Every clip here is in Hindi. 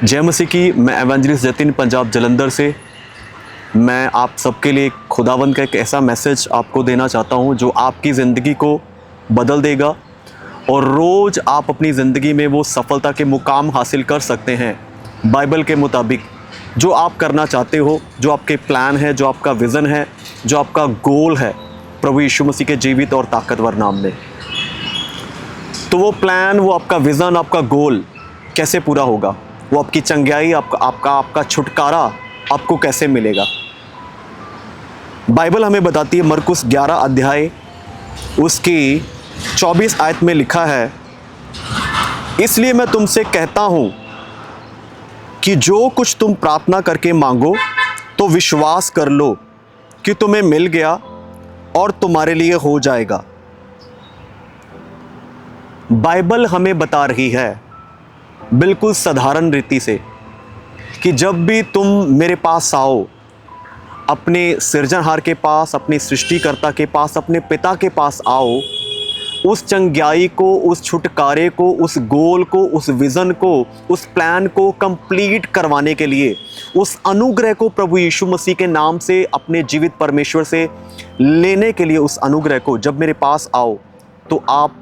जय मसीह की। मैं एवेंजलिस्ट जतिन पंजाब जलंधर से। मैं आप सबके लिए खुदावंद का एक ऐसा मैसेज आपको देना चाहता हूं जो आपकी ज़िंदगी को बदल देगा और रोज़ आप अपनी ज़िंदगी में वो सफलता के मुकाम हासिल कर सकते हैं बाइबल के मुताबिक। जो आप करना चाहते हो, जो आपके प्लान है, जो आपका विज़न है, जो आपका गोल है प्रभु यीशु मसीह के जीवित और ताकतवर नाम में, तो वो प्लान, वो आपका विज़न, आपका गोल कैसे पूरा होगा? वो आपकी चंगाई, आपका छुटकारा आपको कैसे मिलेगा? बाइबल हमें बताती है, मरकुस 11 अध्याय उसकी 24 आयत में लिखा है, इसलिए मैं तुमसे कहता हूं कि जो कुछ तुम प्रार्थना करके मांगो तो विश्वास कर लो कि तुम्हें मिल गया और तुम्हारे लिए हो जाएगा। बाइबल हमें बता रही है बिल्कुल साधारण रीति से कि जब भी तुम मेरे पास आओ, अपने सृजनहार के पास, अपने सृष्टिकर्ता के पास, अपने पिता के पास आओ, उस चंगाई को, उस छुटकारे को, उस गोल को, उस विज़न को, उस प्लान को कंप्लीट करवाने के लिए, उस अनुग्रह को प्रभु यीशु मसीह के नाम से अपने जीवित परमेश्वर से लेने के लिए, उस अनुग्रह को जब मेरे पास आओ तो आप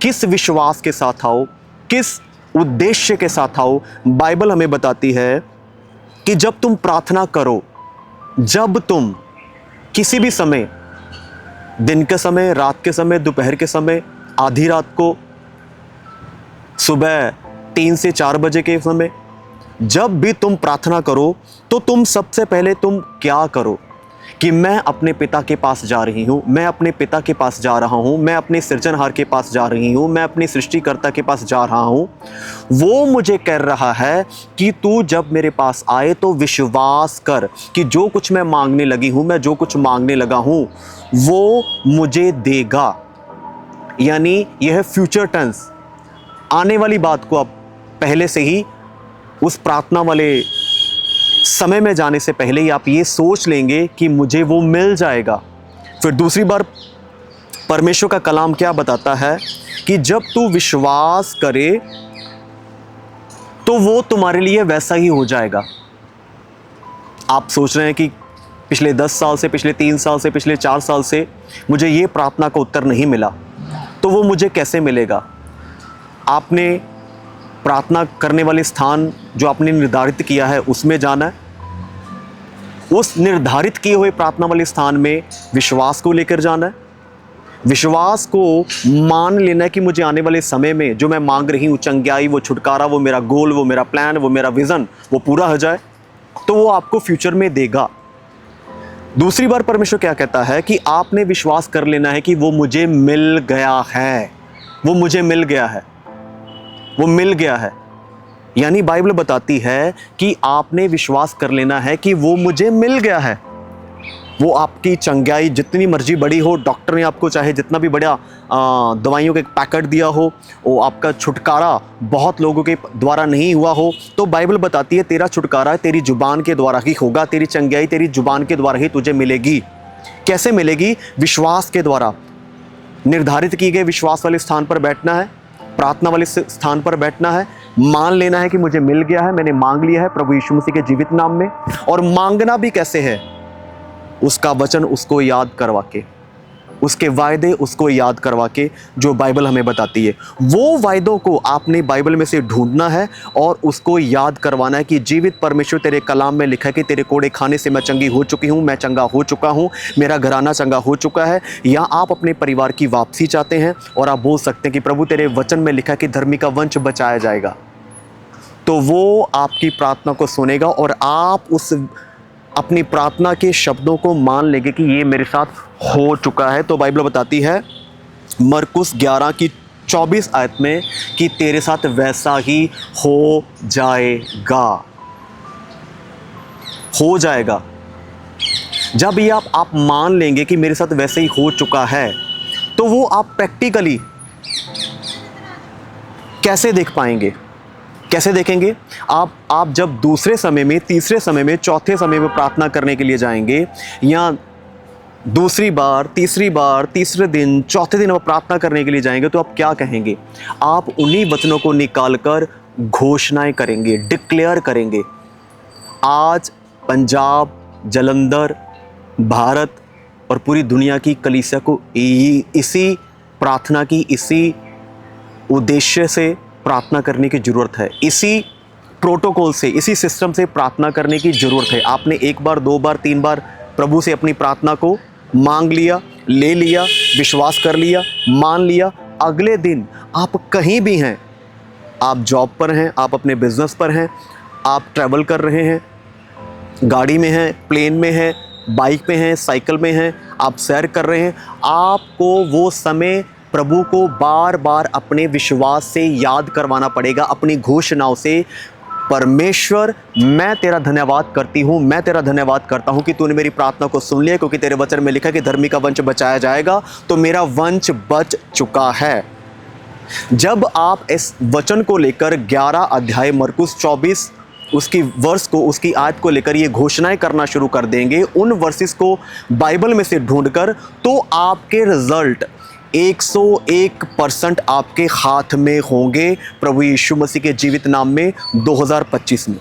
किस विश्वास के साथ आओ, किस उद्देश्य के साथ आओ? बाइबल हमें बताती है कि जब तुम प्रार्थना करो, जब तुम किसी भी समय, दिन के समय, रात के समय, दोपहर के समय, आधी रात को, सुबह 3 से 4 बजे के समय, जब भी तुम प्रार्थना करो तो तुम सबसे पहले तुम क्या करो कि मैं अपने पिता के पास जा रही हूँ, मैं अपने पिता के पास जा रहा हूँ, मैं अपने सृजनहार के पास जा रही हूँ, मैं अपने सृष्टिकर्ता के पास जा रहा हूँ। वो मुझे कह रहा है कि तू जब मेरे पास आए तो विश्वास कर कि जो कुछ मैं मांगने लगी हूँ, मैं जो कुछ मांगने लगा हूँ वो मुझे देगा। यानी यह फ्यूचर टेंस, आने वाली बात को आप पहले से ही उस प्रार्थना वाले समय में जाने से पहले ही आप ये सोच लेंगे कि मुझे वो मिल जाएगा। फिर दूसरी बार परमेश्वर का कलाम क्या बताता है कि जब तू विश्वास करे तो वो तुम्हारे लिए वैसा ही हो जाएगा। आप सोच रहे हैं कि पिछले 10 साल से, पिछले 3 साल से, पिछले 4 साल से मुझे ये प्रार्थना का उत्तर नहीं मिला, तो वो मुझे कैसे मिलेगा? आपने प्रार्थना करने वाले स्थान जो आपने निर्धारित किया है उसमें जाना है। उस निर्धारित किए हुए प्रार्थना वाले स्थान में विश्वास को लेकर जाना है। विश्वास को मान लेना है कि मुझे आने वाले समय में जो मैं मांग रही हूँ, चंगाई, वो छुटकारा, वो मेरा गोल, वो मेरा प्लान, वो मेरा विज़न, वो पूरा हो जाए, तो वो आपको फ्यूचर में देगा। दूसरी बार परमेश्वर क्या कहता है कि आपने विश्वास कर लेना है कि वो मुझे मिल गया है, वो मुझे मिल गया है, वो मिल गया है। यानी बाइबल बताती है कि आपने विश्वास कर लेना है कि वो मुझे मिल गया है। वो आपकी चंगाई जितनी मर्जी बड़ी हो, डॉक्टर ने आपको चाहे जितना भी बड़ा दवाइयों का एक पैकेट दिया हो, वो आपका छुटकारा बहुत लोगों के द्वारा नहीं हुआ हो, तो बाइबल बताती है तेरा छुटकारा तेरी जुबान के द्वारा ही होगा, तेरी चंगाई तेरी जुबान के द्वारा ही तुझे मिलेगी। कैसे मिलेगी? विश्वास के द्वारा। निर्धारित किए गए विश्वास वाले स्थान पर बैठना है, प्रार्थना वाले स्थान पर बैठना है, मान लेना है कि मुझे मिल गया है, मैंने मांग लिया है प्रभु यीशु मसीह के जीवित नाम में। और मांगना भी कैसे है? उसका वचन उसको याद करवा के, उसके वायदे उसको याद करवा के, जो बाइबल हमें बताती है। वो वायदों को आपने बाइबल में से ढूंढना है और उसको याद करवाना है कि जीवित परमेश्वर तेरे कलाम में लिखा है कि तेरे कोड़े खाने से मैं चंगी हो चुकी हूँ, मैं चंगा हो चुका हूँ, मेरा घराना चंगा हो चुका है। या आप अपने परिवार की वापसी चाहते हैं और आप बोल सकते हैं कि प्रभु तेरे वचन में लिखा है कि धर्मी का वंश बचाया जाएगा, तो वो आपकी प्रार्थना को सुनेगा और आप उस अपनी प्रार्थना के शब्दों को मान लेंगे कि ये मेरे साथ हो चुका है। तो बाइबल बताती है मरकुस 11 की 24 आयत में कि तेरे साथ वैसा ही हो जाएगा, हो जाएगा। जब ये आप मान लेंगे कि मेरे साथ वैसे ही हो चुका है, तो वो आप प्रैक्टिकली कैसे देख पाएंगे? कैसे देखेंगे? आप जब दूसरे समय में, तीसरे समय में, चौथे समय में प्रार्थना करने के लिए जाएंगे, या दूसरी बार, तीसरी बार, तीसरे दिन, चौथे दिन आप प्रार्थना करने के लिए जाएंगे, तो आप क्या कहेंगे? आप उन्हीं वचनों को निकाल कर घोषणाएं करेंगे, डिक्लेयर करेंगे। आज पंजाब, जलंधर, भारत और पूरी दुनिया की कलीसिया को इसी प्रार्थना की, इसी उद्देश्य से प्रार्थना करने की ज़रूरत है, इसी प्रोटोकॉल से, इसी सिस्टम से प्रार्थना करने की ज़रूरत है। आपने एक बार, दो बार, तीन बार प्रभु से अपनी प्रार्थना को मांग लिया, ले लिया, विश्वास कर लिया, मान लिया, अगले दिन आप कहीं भी हैं, आप जॉब पर हैं, आप अपने बिजनेस पर हैं, आप ट्रैवल कर रहे हैं, गाड़ी में हैं, प्लेन में हैं, बाइक पे हैं, साइकिल में हैं, आप सैर कर रहे हैं, आपको वो समय प्रभु को बार बार अपने विश्वास से याद करवाना पड़ेगा, अपनी घोषणाओं से। परमेश्वर, मैं तेरा धन्यवाद करती हूँ, मैं तेरा धन्यवाद करता हूँ कि तूने मेरी प्रार्थना को सुन लिया, क्योंकि तेरे वचन में लिखा है कि धर्मी का वंश बचाया जाएगा, तो मेरा वंश बच चुका है। जब आप इस वचन को लेकर 11 अध्याय मरकुस 24 उसकी वर्ष को, उसकी आयत को लेकर ये घोषणाएं करना शुरू कर देंगे, उन वर्सेस को बाइबल में से ढूंढकर, तो आपके रिजल्ट 101% आपके हाथ में होंगे प्रभु यीशु मसीह के जीवित नाम में 2025 में।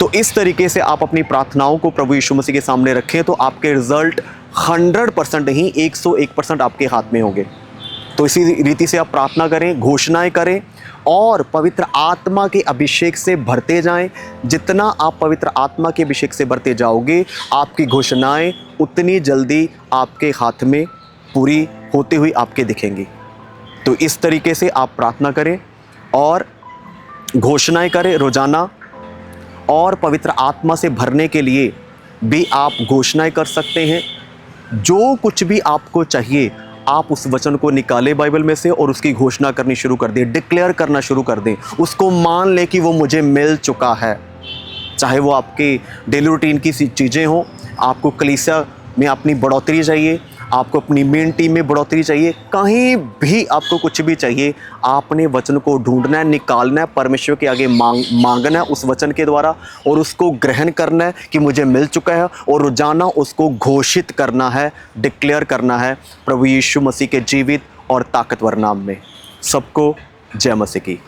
तो इस तरीके से आप अपनी प्रार्थनाओं को प्रभु यीशु मसीह के सामने रखें, तो आपके रिजल्ट 100% नहीं, 101% आपके हाथ में होंगे। तो इसी रीति से आप प्रार्थना करें, घोषणाएं करें और पवित्र आत्मा के अभिषेक से भरते जाएं। जितना आप पवित्र आत्मा के अभिषेक से भरते जाओगे, आपकी घोषणाएं उतनी जल्दी आपके हाथ में पूरी होती हुई आपके दिखेंगी। तो इस तरीके से आप प्रार्थना करें और घोषणाएं करें रोजाना, और पवित्र आत्मा से भरने के लिए भी आप घोषणाएं कर सकते हैं। जो कुछ भी आपको चाहिए, आप उस वचन को निकालें बाइबल में से और उसकी घोषणा करनी शुरू कर दें, डिक्लेयर करना शुरू कर दें, उसको मान लें कि वो मुझे मिल चुका है। चाहे वो आपके डेली रूटीन की चीज़ें हों, आपको कलीसिया में अपनी बढ़ोतरी चाहिए, आपको अपनी मेन टीम में बढ़ोतरी चाहिए, कहीं भी आपको कुछ भी चाहिए, आपने वचन को ढूंढना है, निकालना है, परमेश्वर के आगे मांगना है उस वचन के द्वारा, और उसको ग्रहण करना है कि मुझे मिल चुका है, और रोजाना उसको घोषित करना है, डिक्लेयर करना है प्रभु यीशु मसीह के जीवित और ताकतवर नाम में। सबको जय मसीह की।